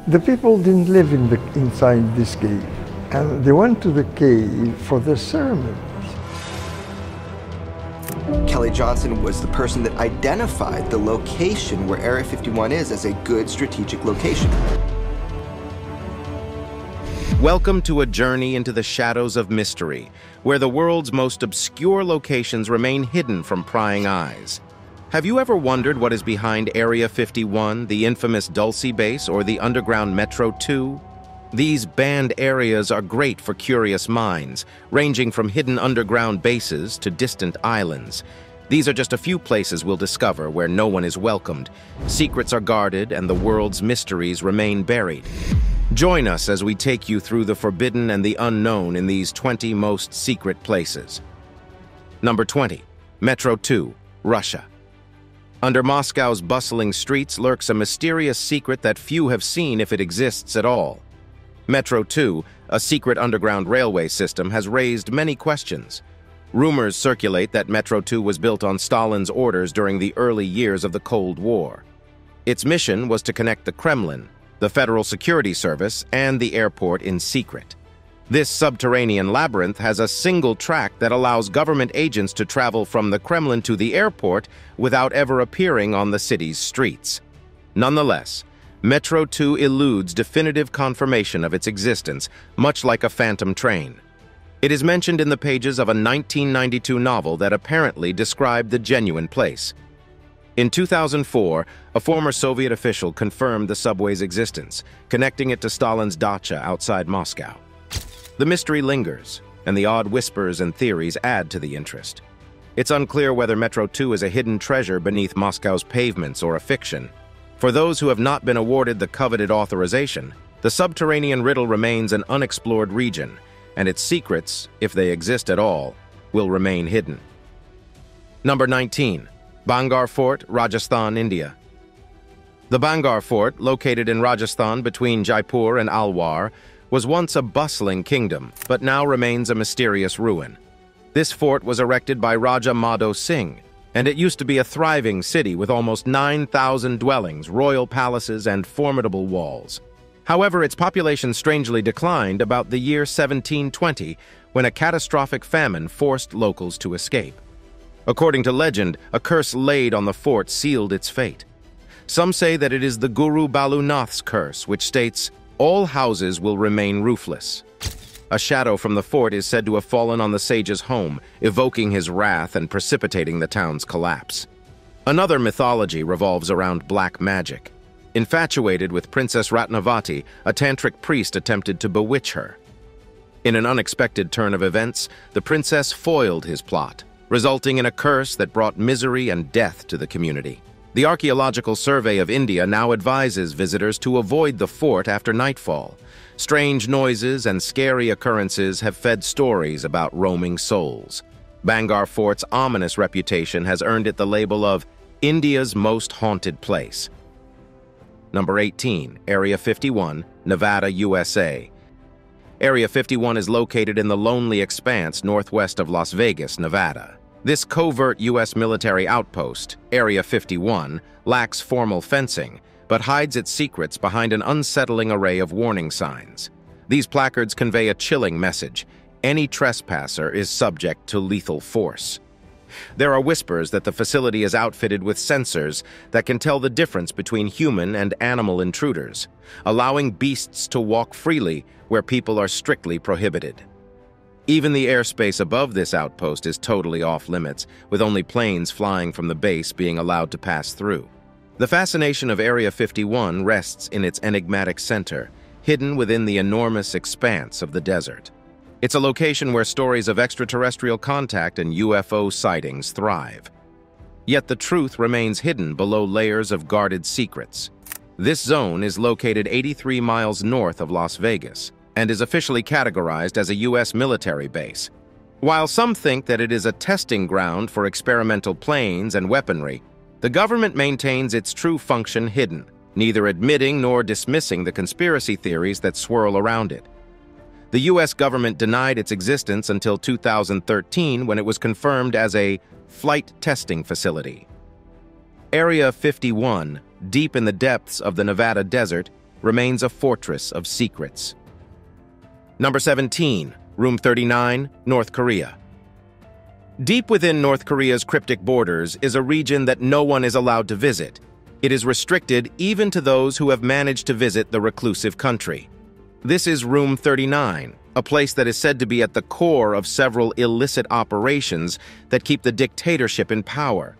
The people didn't live inside this cave, and they went to the cave for the ceremonies. Kelly Johnson was the person that identified the location where Area 51 is as a good strategic location. Welcome to a journey into the shadows of mystery, where the world's most obscure locations remain hidden from prying eyes. Have you ever wondered what is behind Area 51, the infamous Dulce Base, or the underground Metro 2? These banned areas are great for curious minds, ranging from hidden underground bases to distant islands. These are just a few places we'll discover where no one is welcomed. Secrets are guarded and the world's mysteries remain buried. Join us as we take you through the forbidden and the unknown in these 20 most secret places. Number 20. Metro 2, Russia. Under Moscow's bustling streets lurks a mysterious secret that few have seen if it exists at all. Metro 2, a secret underground railway system, has raised many questions. Rumors circulate that Metro 2 was built on Stalin's orders during the early years of the Cold War. Its mission was to connect the Kremlin, the Federal Security Service, and the airport in secret. This subterranean labyrinth has a single track that allows government agents to travel from the Kremlin to the airport without ever appearing on the city's streets. Nonetheless, Metro 2 eludes definitive confirmation of its existence, much like a phantom train. It is mentioned in the pages of a 1992 novel that apparently described the genuine place. In 2004, a former Soviet official confirmed the subway's existence, connecting it to Stalin's dacha outside Moscow. The mystery lingers, and the odd whispers and theories add to the interest. It's unclear whether Metro 2 is a hidden treasure beneath Moscow's pavements or a fiction. For those who have not been awarded the coveted authorization, the subterranean riddle remains an unexplored region, and its secrets, if they exist at all, will remain hidden. Number 19. BHANGARH Fort, Rajasthan, India. The BHANGARH Fort, located in Rajasthan between Jaipur and Alwar, was once a bustling kingdom, but now remains a mysterious ruin. This fort was erected by Raja Madho Singh, and it used to be a thriving city with almost 9,000 dwellings, royal palaces, and formidable walls. However, its population strangely declined about the year 1720, when a catastrophic famine forced locals to escape. According to legend, a curse laid on the fort sealed its fate. Some say that it is the Guru Balu Nath's curse, which states, "All houses will remain roofless." A shadow from the fort is said to have fallen on the sage's home, evoking his wrath and precipitating the town's collapse. Another mythology revolves around black magic. Infatuated with Princess Ratnavati, a tantric priest attempted to bewitch her. In an unexpected turn of events, the princess foiled his plot, resulting in a curse that brought misery and death to the community. The Archaeological Survey of India now advises visitors to avoid the fort after nightfall. Strange noises and scary occurrences have fed stories about roaming souls. BHANGARH Fort's ominous reputation has earned it the label of India's most haunted place. Number 18, Area 51, Nevada, USA. Area 51 is located in the lonely expanse northwest of Las Vegas, Nevada. This covert U.S. military outpost, Area 51, lacks formal fencing, but hides its secrets behind an unsettling array of warning signs. These placards convey a chilling message: any trespasser is subject to lethal force. There are whispers that the facility is outfitted with sensors that can tell the difference between human and animal intruders, allowing beasts to walk freely where people are strictly prohibited. Even the airspace above this outpost is totally off-limits, with only planes flying from the base being allowed to pass through. The fascination of Area 51 rests in its enigmatic center, hidden within the enormous expanse of the desert. It's a location where stories of extraterrestrial contact and UFO sightings thrive. Yet the truth remains hidden below layers of guarded secrets. This zone is located 83 miles north of Las Vegas and is officially categorized as a U.S. military base. While some think that it is a testing ground for experimental planes and weaponry, the government maintains its true function hidden, neither admitting nor dismissing the conspiracy theories that swirl around it. The U.S. government denied its existence until 2013, when it was confirmed as a flight testing facility. Area 51, deep in the depths of the Nevada desert, remains a fortress of secrets. Number 17. Room 39, North Korea. Deep within North Korea's cryptic borders is a region that no one is allowed to visit. It is restricted even to those who have managed to visit the reclusive country. This is Room 39, a place that is said to be at the core of several illicit operations that keep the dictatorship in power.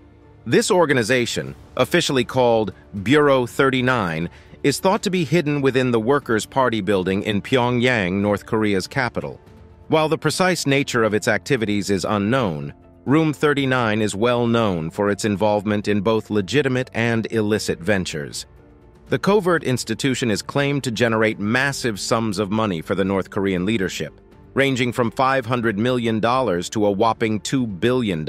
This organization, officially called Bureau 39, is thought to be hidden within the Workers' Party building in Pyongyang, North Korea's capital. While the precise nature of its activities is unknown, Room 39 is well known for its involvement in both legitimate and illicit ventures. The covert institution is claimed to generate massive sums of money for the North Korean leadership, ranging from $500 million to a whopping $2 billion.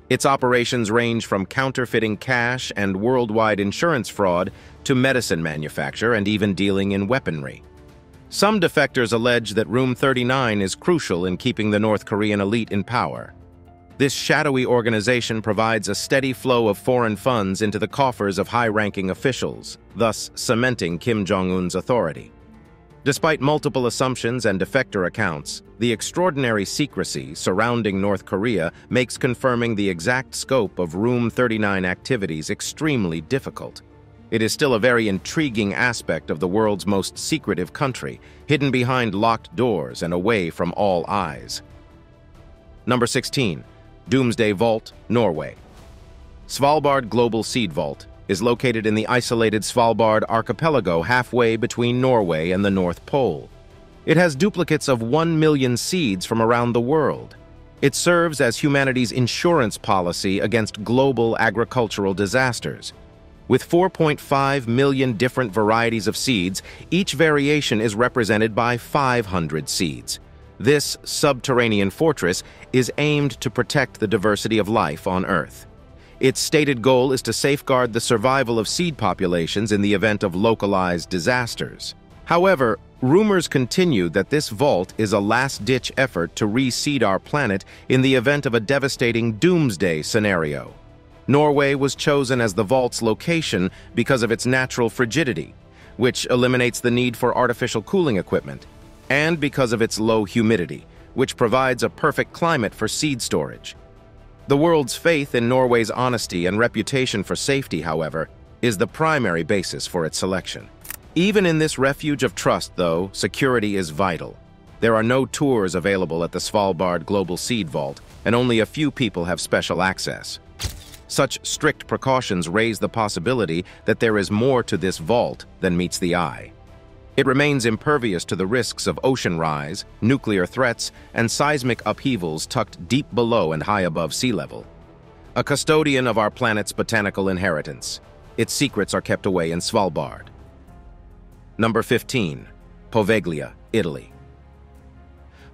Its operations range from counterfeiting cash and worldwide insurance fraud to medicine manufacture and even dealing in weaponry. Some defectors allege that Room 39 is crucial in keeping the North Korean elite in power. This shadowy organization provides a steady flow of foreign funds into the coffers of high-ranking officials, thus cementing Kim Jong-un's authority. Despite multiple assumptions and defector accounts, the extraordinary secrecy surrounding North Korea makes confirming the exact scope of Room 39 activities extremely difficult. It is still a very intriguing aspect of the world's most secretive country, hidden behind locked doors and away from all eyes. Number 16. Doomsday Vault, Norway. Svalbard Global Seed Vault is located in the isolated Svalbard archipelago halfway between Norway and the North Pole. It has duplicates of 1 million seeds from around the world. It serves as humanity's insurance policy against global agricultural disasters. With 4.5 million different varieties of seeds, each variation is represented by 500 seeds. This subterranean fortress is aimed to protect the diversity of life on Earth. Its stated goal is to safeguard the survival of seed populations in the event of localized disasters. However, rumors continue that this vault is a last-ditch effort to reseed our planet in the event of a devastating doomsday scenario. Norway was chosen as the vault's location because of its natural frigidity, which eliminates the need for artificial cooling equipment, and because of its low humidity, which provides a perfect climate for seed storage. The world's faith in Norway's honesty and reputation for safety, however, is the primary basis for its selection. Even in this refuge of trust, though, security is vital. There are no tours available at the Svalbard Global Seed Vault, and only a few people have special access. Such strict precautions raise the possibility that there is more to this vault than meets the eye. It remains impervious to the risks of ocean rise, nuclear threats, and seismic upheavals tucked deep below and high above sea level. A custodian of our planet's botanical inheritance, its secrets are kept away in Svalbard. Number 15. Poveglia, Italy.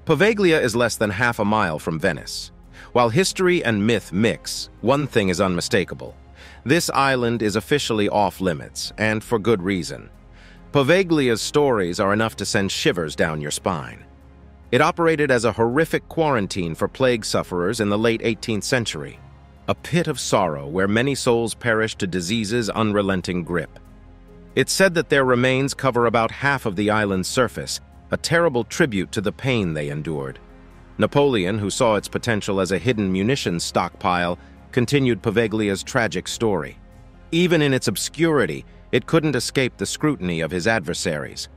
Poveglia is less than half a mile from Venice. While history and myth mix, one thing is unmistakable. This island is officially off-limits, and for good reason. Poveglia's stories are enough to send shivers down your spine. It operated as a horrific quarantine for plague sufferers in the late 18th century, a pit of sorrow where many souls perished to disease's unrelenting grip. It's said that their remains cover about half of the island's surface, a terrible tribute to the pain they endured. Napoleon, who saw its potential as a hidden munitions stockpile, continued Poveglia's tragic story. Even in its obscurity, it couldn't escape the scrutiny of his adversaries.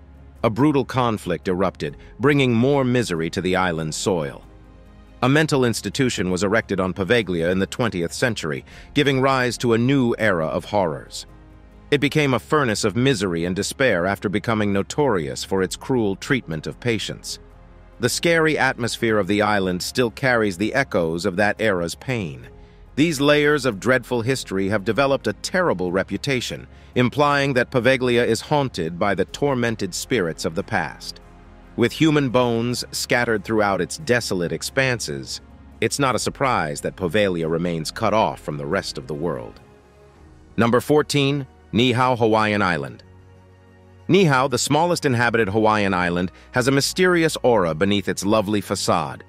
A brutal conflict erupted, bringing more misery to the island's soil. A mental institution was erected on Poveglia in the 20th century, giving rise to a new era of horrors. It became a furnace of misery and despair after becoming notorious for its cruel treatment of patients. The scary atmosphere of the island still carries the echoes of that era's pain. These layers of dreadful history have developed a terrible reputation, implying that Poveglia is haunted by the tormented spirits of the past. With human bones scattered throughout its desolate expanses, it's not a surprise that Poveglia remains cut off from the rest of the world. Number 14. NIIHAU Hawaiian Island. NIIHAU, the smallest inhabited Hawaiian island, has a mysterious aura beneath its lovely facade.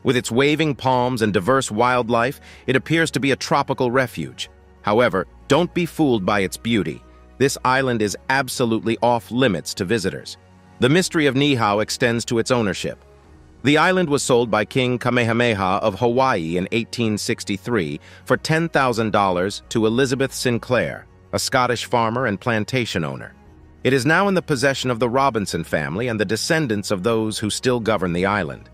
With its waving palms and diverse wildlife, it appears to be a tropical refuge. However, don't be fooled by its beauty. This island is absolutely off-limits to visitors. The mystery of NIIHAU extends to its ownership. The island was sold by King Kamehameha of Hawaii in 1863 for $10,000 to Elizabeth Sinclair, a Scottish farmer and plantation owner. It is now in the possession of the Robinson family and the descendants of those who still govern the island.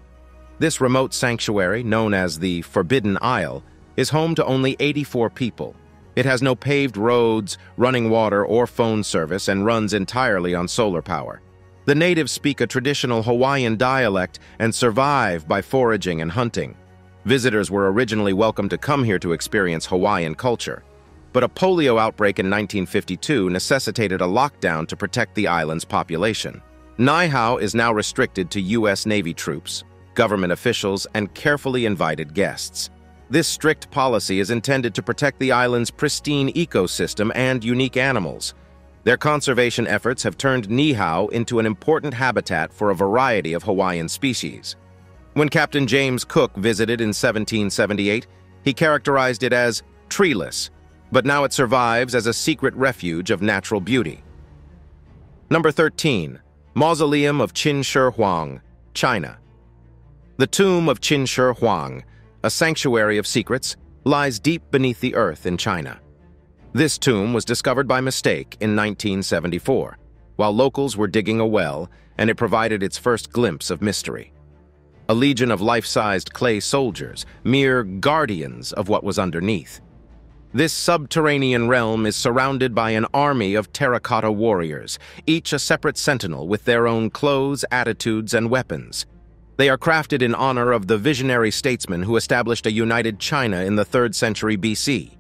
This remote sanctuary, known as the Forbidden Isle, is home to only 84 people. It has no paved roads, running water, or phone service and runs entirely on solar power. The natives speak a traditional Hawaiian dialect and survive by foraging and hunting. Visitors were originally welcome to come here to experience Hawaiian culture. But a polio outbreak in 1952 necessitated a lockdown to protect the island's population. NIIHAU is now restricted to U.S. Navy troops, government officials, and carefully invited guests. This strict policy is intended to protect the island's pristine ecosystem and unique animals. Their conservation efforts have turned NIIHAU into an important habitat for a variety of Hawaiian species. When Captain James Cook visited in 1778, he characterized it as treeless, but now it survives as a secret refuge of natural beauty. Number 13. Mausoleum of Qin Shi Huang, China. The tomb of Qin Shi Huang, a sanctuary of secrets, lies deep beneath the earth in China. This tomb was discovered by mistake in 1974, while locals were digging a well, and it provided its first glimpse of mystery. A legion of life-sized clay soldiers, mere guardians of what was underneath. This subterranean realm is surrounded by an army of terracotta warriors, each a separate sentinel with their own clothes, attitudes, and weapons. They are crafted in honor of the visionary statesman who established a united China in the 3rd century BC.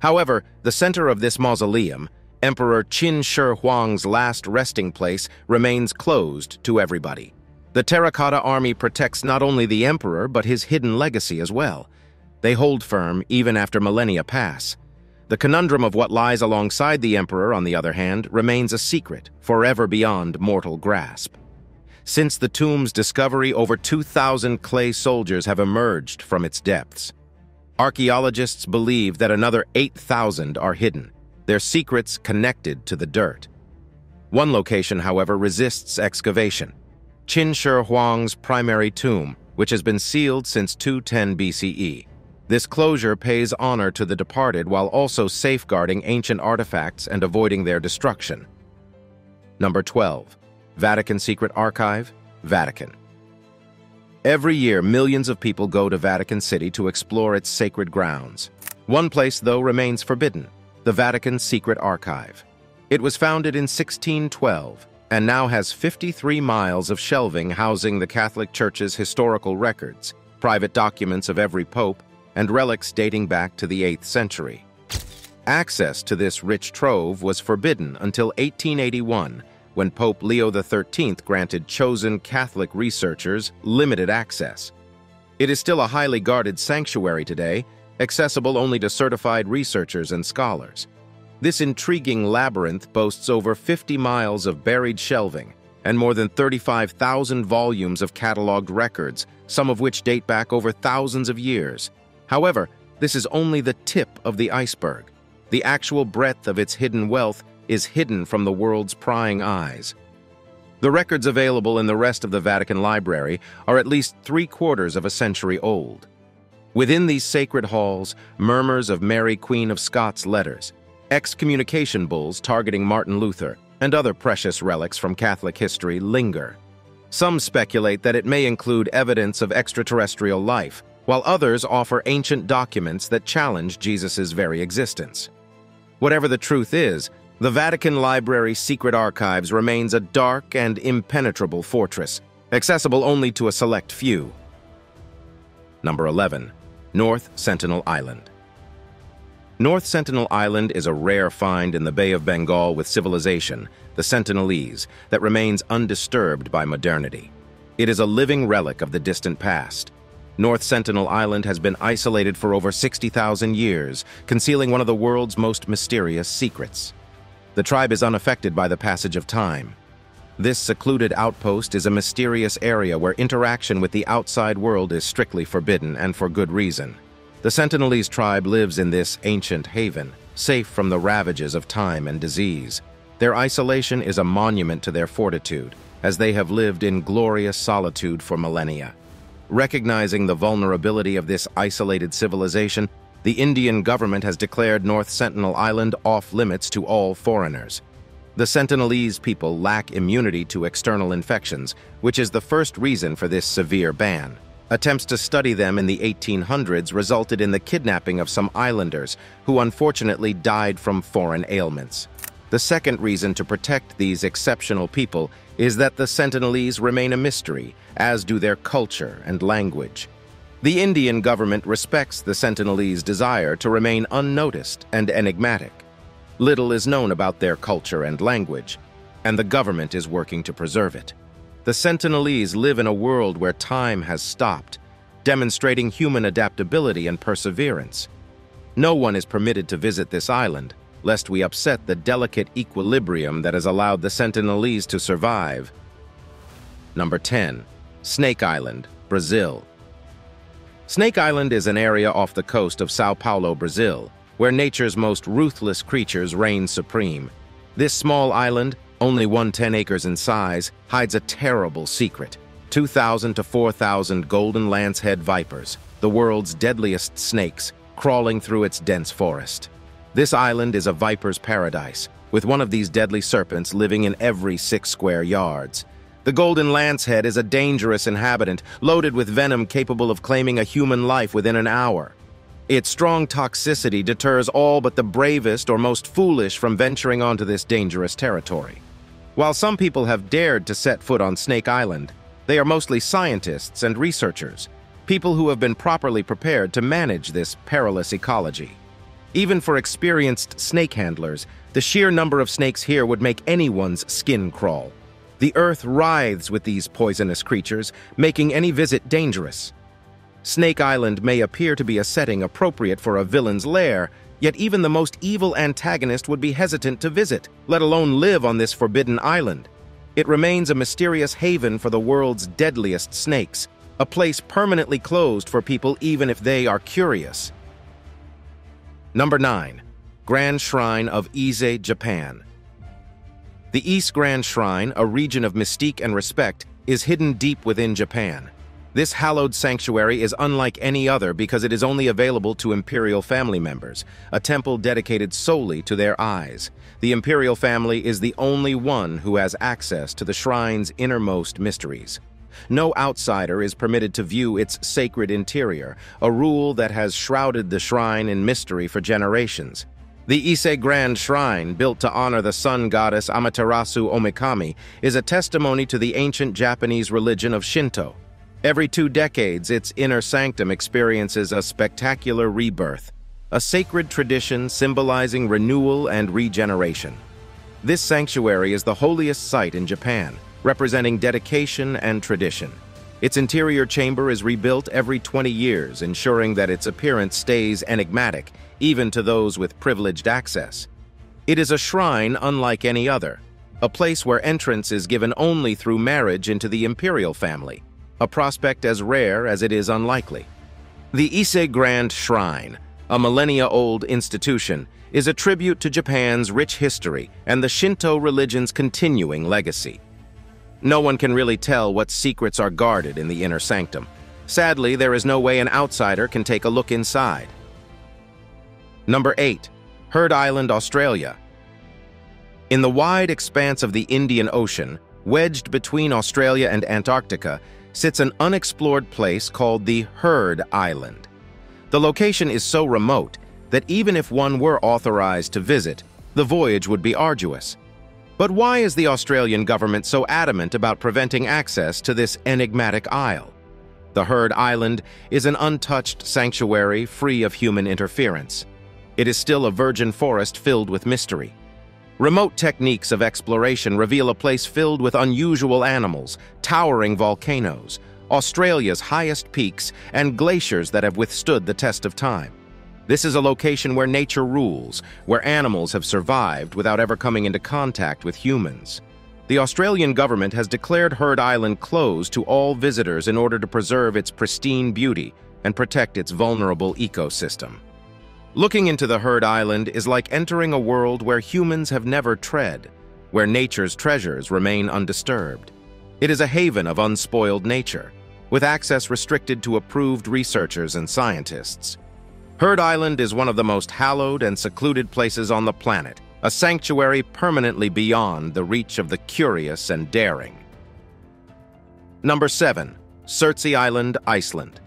However, the center of this mausoleum, Emperor Qin Shi Huang's last resting place, remains closed to everybody. The terracotta army protects not only the emperor but his hidden legacy as well. They hold firm even after millennia pass. The conundrum of what lies alongside the emperor, on the other hand, remains a secret, forever beyond mortal grasp. Since the tomb's discovery, over 2,000 clay soldiers have emerged from its depths. Archaeologists believe that another 8,000 are hidden, their secrets connected to the dirt. One location, however, resists excavation: Qin Shi Huang's primary tomb, which has been sealed since 210 BCE. This closure pays honor to the departed while also safeguarding ancient artifacts and avoiding their destruction. Number 12. Vatican Secret Archive, Vatican. Every year, millions of people go to Vatican City to explore its sacred grounds. One place, though, remains forbidden: the Vatican Secret Archive. It was founded in 1612 and now has 53 miles of shelving housing the Catholic Church's historical records, private documents of every pope, and relics dating back to the 8th century. Access to this rich trove was forbidden until 1881, when Pope Leo XIII granted chosen Catholic researchers limited access. It is still a highly guarded sanctuary today, accessible only to certified researchers and scholars. This intriguing labyrinth boasts over 50 miles of buried shelving and more than 35,000 volumes of cataloged records, some of which date back over thousands of years. However, this is only the tip of the iceberg. The actual breadth of its hidden wealth is hidden from the world's prying eyes. The records available in the rest of the Vatican Library are at least 3/4 of a century old. Within these sacred halls, murmurs of Mary Queen of Scots letters, excommunication bulls targeting Martin Luther, and other precious relics from Catholic history linger. Some speculate that it may include evidence of extraterrestrial life, while others offer ancient documents that challenge Jesus' very existence. Whatever the truth is, the Vatican Library's secret archives remains a dark and impenetrable fortress, accessible only to a select few. Number 11. North Sentinel Island. North Sentinel Island is a rare find in the Bay of Bengal with civilization, the Sentinelese, that remains undisturbed by modernity. It is a living relic of the distant past. North Sentinel Island has been isolated for over 60,000 years, concealing one of the world's most mysterious secrets. The tribe is unaffected by the passage of time. This secluded outpost is a mysterious area where interaction with the outside world is strictly forbidden, and for good reason. The Sentinelese tribe lives in this ancient haven, safe from the ravages of time and disease. Their isolation is a monument to their fortitude, as they have lived in glorious solitude for millennia. Recognizing the vulnerability of this isolated civilization, the Indian government has declared North Sentinel Island off-limits to all foreigners. The Sentinelese people lack immunity to external infections, which is the first reason for this severe ban. Attempts to study them in the 1800s resulted in the kidnapping of some islanders, who unfortunately died from foreign ailments. The second reason to protect these exceptional people is that the Sentinelese remain a mystery, as do their culture and language. The Indian government respects the Sentinelese desire to remain unnoticed and enigmatic. Little is known about their culture and language, and the government is working to preserve it. The Sentinelese live in a world where time has stopped, demonstrating human adaptability and perseverance. No one is permitted to visit this island, lest we upset the delicate equilibrium that has allowed the Sentinelese to survive. Number 10. Snake Island, Brazil. Snake Island is an area off the coast of Sao Paulo, Brazil, where nature's most ruthless creatures reign supreme. This small island, only 1/10 acres in size, hides a terrible secret: 2,000 to 4,000 golden lancehead vipers, the world's deadliest snakes, crawling through its dense forest. This island is a viper's paradise, with one of these deadly serpents living in every 6 square yards. The golden lancehead is a dangerous inhabitant, loaded with venom capable of claiming a human life within an hour. Its strong toxicity deters all but the bravest or most foolish from venturing onto this dangerous territory. While some people have dared to set foot on Snake Island, they are mostly scientists and researchers, people who have been properly prepared to manage this perilous ecology. Even for experienced snake handlers, the sheer number of snakes here would make anyone's skin crawl. The earth writhes with these poisonous creatures, making any visit dangerous. Snake Island may appear to be a setting appropriate for a villain's lair, yet even the most evil antagonist would be hesitant to visit, let alone live on this forbidden island. It remains a mysterious haven for the world's deadliest snakes, a place permanently closed for people even if they are curious. Number 9. Grand Shrine of Ise, Japan. The Ise Grand Shrine, a region of mystique and respect, is hidden deep within Japan. This hallowed sanctuary is unlike any other because it is only available to imperial family members, a temple dedicated solely to their eyes. The imperial family is the only one who has access to the shrine's innermost mysteries. No outsider is permitted to view its sacred interior, a rule that has shrouded the shrine in mystery for generations. The Ise Grand Shrine, built to honor the sun goddess Amaterasu Omikami, is a testimony to the ancient Japanese religion of Shinto. Every 2 decades, its inner sanctum experiences a spectacular rebirth, a sacred tradition symbolizing renewal and regeneration. This sanctuary is the holiest site in Japan, representing dedication and tradition. Its interior chamber is rebuilt every 20 years, ensuring that its appearance stays enigmatic, even to those with privileged access. It is a shrine unlike any other, a place where entrance is given only through marriage into the imperial family, a prospect as rare as it is unlikely. The Ise Grand Shrine, a millennia-old institution, is a tribute to Japan's rich history and the Shinto religion's continuing legacy. No one can really tell what secrets are guarded in the inner sanctum. Sadly, there is no way an outsider can take a look inside. Number 8. Heard Island, Australia. In the wide expanse of the Indian Ocean, wedged between Australia and Antarctica, sits an unexplored place called the Heard Island. The location is so remote that even if one were authorized to visit, the voyage would be arduous. But why is the Australian government so adamant about preventing access to this enigmatic isle? The Heard Island is an untouched sanctuary free of human interference. It is still a virgin forest filled with mystery. Remote techniques of exploration reveal a place filled with unusual animals, towering volcanoes, Australia's highest peaks, and glaciers that have withstood the test of time. This is a location where nature rules, where animals have survived without ever coming into contact with humans. The Australian government has declared Heard Island closed to all visitors in order to preserve its pristine beauty and protect its vulnerable ecosystem. Looking into the Heard Island is like entering a world where humans have never tread, where nature's treasures remain undisturbed. It is a haven of unspoiled nature, with access restricted to approved researchers and scientists. Heard Island is one of the most hallowed and secluded places on the planet, a sanctuary permanently beyond the reach of the curious and daring. Number 7. SURTSEY Island, Iceland.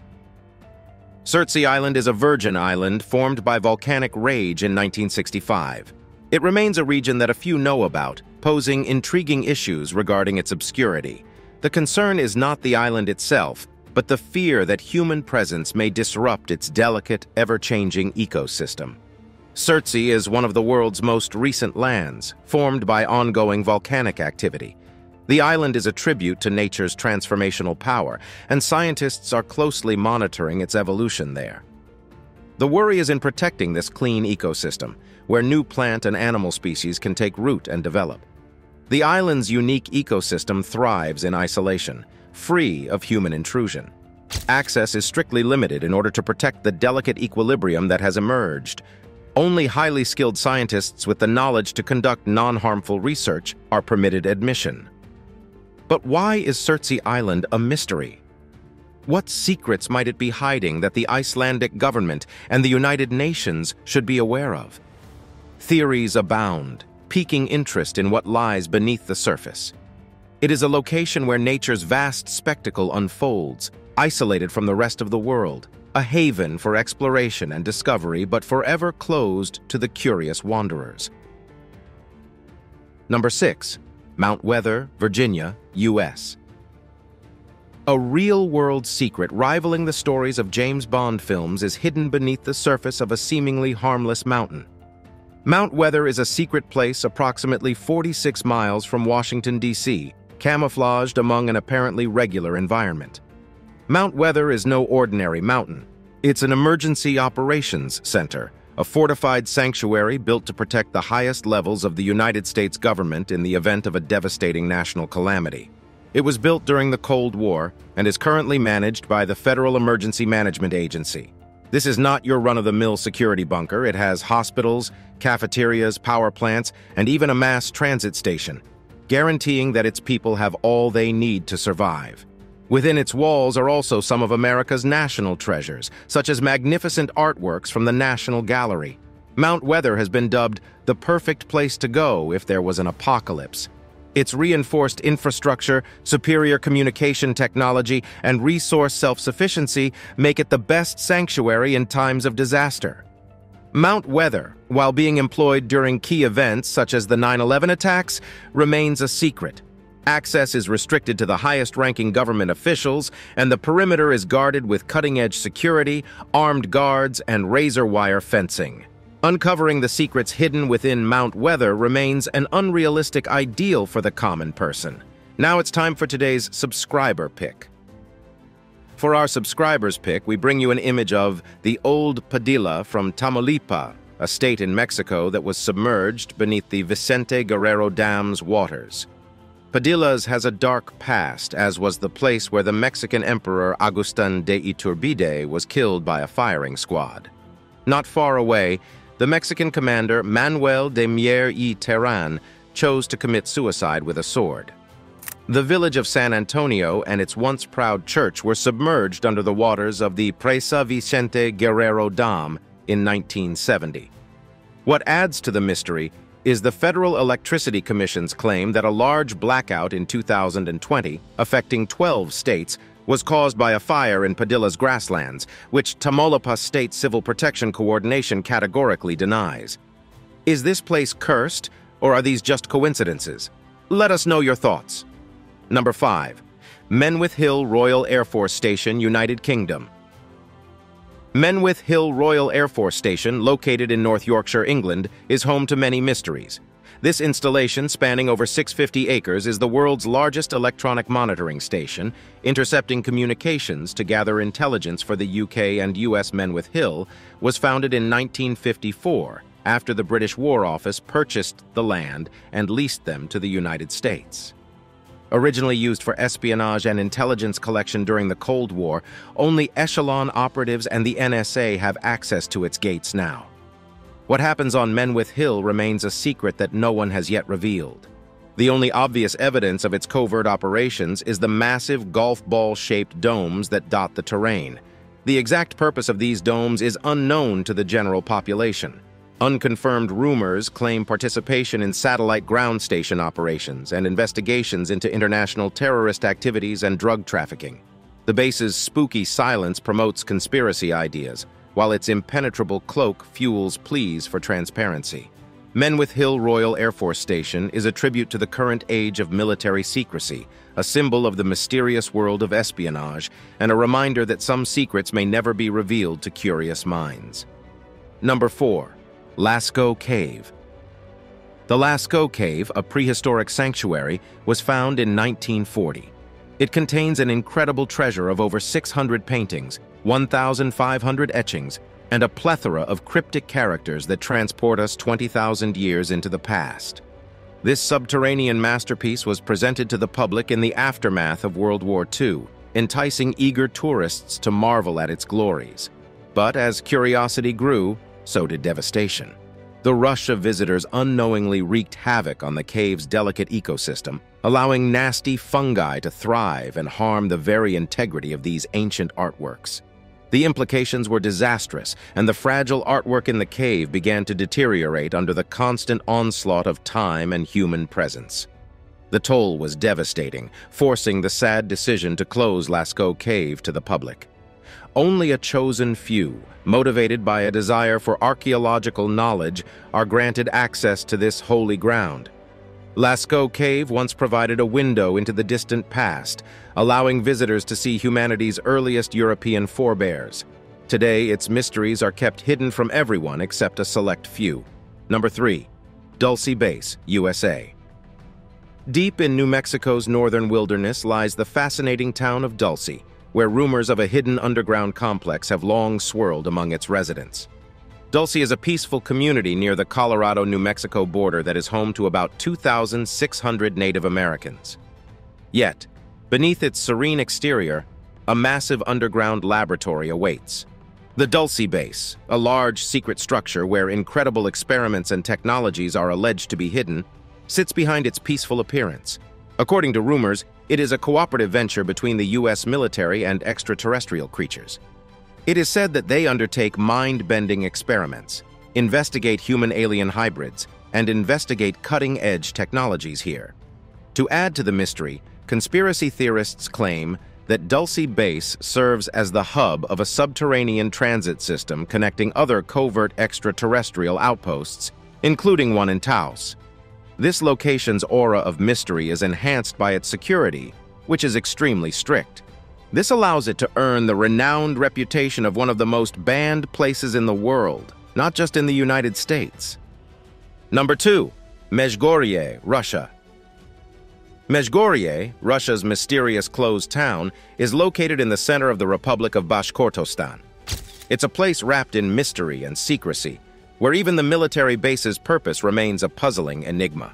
SURTSEY Island is a virgin island formed by volcanic rage in 1965. It remains a region that a few know about, posing intriguing issues regarding its obscurity. The concern is not the island itself, but the fear that human presence may disrupt its delicate, ever-changing ecosystem. SURTSEY is one of the world's most recent lands, formed by ongoing volcanic activity. The island is a tribute to nature's transformational power, and scientists are closely monitoring its evolution there. The worry is in protecting this clean ecosystem, where new plant and animal species can take root and develop. The island's unique ecosystem thrives in isolation, free of human intrusion. Access is strictly limited in order to protect the delicate equilibrium that has emerged. Only highly skilled scientists with the knowledge to conduct non-harmful research are permitted admission. But why is SURTSEY Island a mystery? What secrets might it be hiding that the Icelandic government and the United Nations should be aware of? Theories abound, piquing interest in what lies beneath the surface. It is a location where nature's vast spectacle unfolds, isolated from the rest of the world, a haven for exploration and discovery, but forever closed to the curious wanderers. Number 6. Mount Weather, Virginia, U.S. A real-world secret rivaling the stories of James Bond films is hidden beneath the surface of a seemingly harmless mountain. Mount Weather is a secret place approximately 46 miles from Washington, D.C., camouflaged among an apparently regular environment. Mount Weather is no ordinary mountain. It's an emergency operations center, a fortified sanctuary built to protect the highest levels of the United States government in the event of a devastating national calamity. It was built during the Cold War and is currently managed by the Federal Emergency Management Agency. This is not your run-of-the-mill security bunker. It has hospitals, cafeterias, power plants, and even a mass transit station, guaranteeing that its people have all they need to survive. Within its walls are also some of America's national treasures, such as magnificent artworks from the National Gallery. Mount Weather has been dubbed the perfect place to go if there was an apocalypse. Its reinforced infrastructure, superior communication technology, and resource self-sufficiency make it the best sanctuary in times of disaster. Mount Weather, while being employed during key events such as the 9/11 attacks, remains a secret. Access is restricted to the highest-ranking government officials, and the perimeter is guarded with cutting-edge security, armed guards, and razor-wire fencing. Uncovering the secrets hidden within Mount Weather remains an unrealistic ideal for the common person. Now it's time for today's subscriber pick. For our subscribers pick, we bring you an image of the old Padilla from Tamaulipas, a state in Mexico that was submerged beneath the Vicente Guerrero Dam's waters. Padillas has a dark past, as was the place where the Mexican Emperor Agustin de Iturbide was killed by a firing squad. Not far away, the Mexican commander Manuel de Mier y Terán chose to commit suicide with a sword. The village of San Antonio and its once proud church were submerged under the waters of the Presa Vicente Guerrero Dam in 1970. What adds to the mystery is the Federal Electricity Commission's claim that a large blackout in 2020, affecting 12 states, was caused by a fire in Padilla's grasslands, which Tamaulipas State Civil Protection Coordination categorically denies. Is this place cursed, or are these just coincidences? Let us know your thoughts. Number 5. Menwith Hill Royal Air Force Station, United Kingdom. Menwith Hill Royal Air Force Station, located in North Yorkshire, England, is home to many mysteries. This installation, spanning over 650 acres, is the world's largest electronic monitoring station, intercepting communications to gather intelligence for the UK and US. Menwith Hill was founded in 1954, after the British War Office purchased the land and leased them to the United States. Originally used for espionage and intelligence collection during the Cold War, only echelon operatives and the NSA have access to its gates now. What happens on Menwith Hill remains a secret that no one has yet revealed. The only obvious evidence of its covert operations is the massive golf ball-shaped domes that dot the terrain. The exact purpose of these domes is unknown to the general population. Unconfirmed rumors claim participation in satellite ground station operations and investigations into international terrorist activities and drug trafficking. The base's spooky silence promotes conspiracy ideas, while its impenetrable cloak fuels pleas for transparency. Menwith Hill Royal Air Force Station is a tribute to the current age of military secrecy, a symbol of the mysterious world of espionage, and a reminder that some secrets may never be revealed to curious minds. Number 4. LASCAUX Cave. The LASCAUX Cave, a prehistoric sanctuary, was found in 1940. It contains an incredible treasure of over 600 paintings, 1,500 etchings, and a plethora of cryptic characters that transport us 20,000 years into the past. This subterranean masterpiece was presented to the public in the aftermath of World War II, enticing eager tourists to marvel at its glories. But as curiosity grew, so did devastation. The rush of visitors unknowingly wreaked havoc on the cave's delicate ecosystem, allowing nasty fungi to thrive and harm the very integrity of these ancient artworks. The implications were disastrous, and the fragile artwork in the cave began to deteriorate under the constant onslaught of time and human presence. The toll was devastating, forcing the sad decision to close LASCAUX Cave to the public. Only a chosen few, motivated by a desire for archaeological knowledge, are granted access to this holy ground. LASCAUX Cave once provided a window into the distant past, allowing visitors to see humanity's earliest European forebears. Today, its mysteries are kept hidden from everyone except a select few. Number 3. Dulce Base, USA. Deep in New Mexico's northern wilderness lies the fascinating town of Dulce, where rumors of a hidden underground complex have long swirled among its residents. Dulce is a peaceful community near the Colorado-New Mexico border that is home to about 2,600 Native Americans. Yet, beneath its serene exterior, a massive underground laboratory awaits. The Dulce Base, a large secret structure where incredible experiments and technologies are alleged to be hidden, sits behind its peaceful appearance. According to rumors, it is a cooperative venture between the U.S. military and extraterrestrial creatures. It is said that they undertake mind-bending experiments, investigate human-alien hybrids, and investigate cutting-edge technologies here. To add to the mystery, conspiracy theorists claim that Dulce Base serves as the hub of a subterranean transit system connecting other covert extraterrestrial outposts, including one in Taos. This location's aura of mystery is enhanced by its security, which is extremely strict. This allows it to earn the renowned reputation of one of the most banned places in the world, not just in the United States. Number 2. MEZHGORYE, Russia. MEZHGORYE, Russia's mysterious closed town, is located in the center of the Republic of Bashkortostan. It's a place wrapped in mystery and secrecy, where even the military base's purpose remains a puzzling enigma.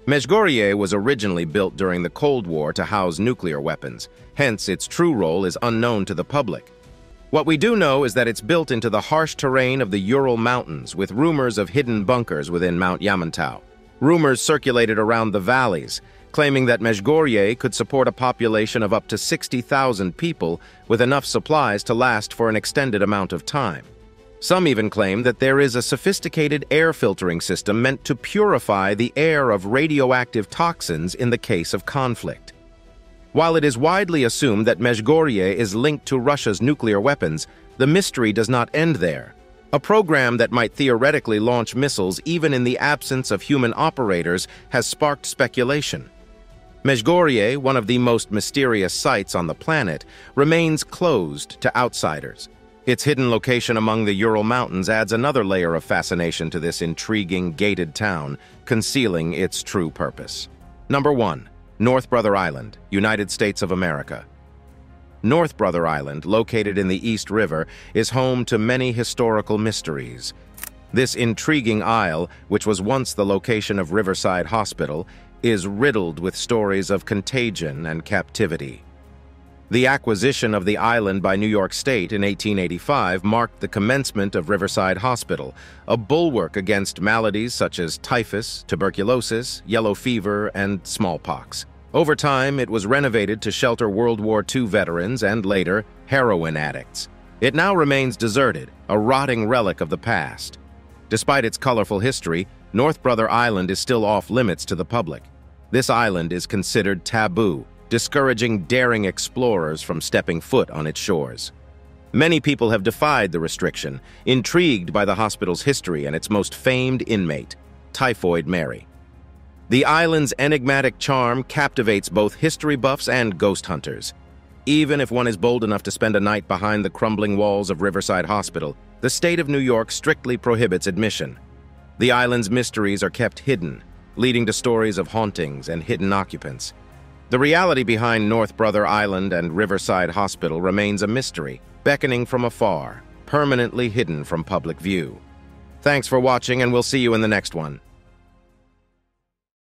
MEZHGORYE was originally built during the Cold War to house nuclear weapons, hence its true role is unknown to the public. What we do know is that it's built into the harsh terrain of the Ural Mountains with rumors of hidden bunkers within Mount Yamantau. Rumors circulated around the valleys, claiming that MEZHGORYE could support a population of up to 60,000 people with enough supplies to last for an extended amount of time. Some even claim that there is a sophisticated air filtering system meant to purify the air of radioactive toxins in the case of conflict. While it is widely assumed that MEZHGORYE is linked to Russia's nuclear weapons, the mystery does not end there. A program that might theoretically launch missiles even in the absence of human operators has sparked speculation. MEZHGORYE, one of the most mysterious sites on the planet, remains closed to outsiders. Its hidden location among the Ural Mountains adds another layer of fascination to this intriguing, gated town, concealing its true purpose. Number 1. North Brother Island, United States of America. North Brother Island, located in the East River, is home to many historical mysteries. This intriguing isle, which was once the location of Riverside Hospital, is riddled with stories of contagion and captivity. The acquisition of the island by New York State in 1885 marked the commencement of Riverside Hospital, a bulwark against maladies such as typhus, tuberculosis, yellow fever, and smallpox. Over time, it was renovated to shelter World War II veterans and, later, heroin addicts. It now remains deserted, a rotting relic of the past. Despite its colorful history, North Brother Island is still off-limits to the public. This island is considered taboo, discouraging daring explorers from stepping foot on its shores. Many people have defied the restriction, intrigued by the hospital's history and its most famed inmate, Typhoid Mary. The island's enigmatic charm captivates both history buffs and ghost hunters. Even if one is bold enough to spend a night behind the crumbling walls of Riverside Hospital, the state of New York strictly prohibits admission. The island's mysteries are kept hidden, leading to stories of hauntings and hidden occupants. The reality behind North Brother Island and Riverside Hospital remains a mystery, beckoning from afar, permanently hidden from public view. Thanks for watching, and we'll see you in the next one.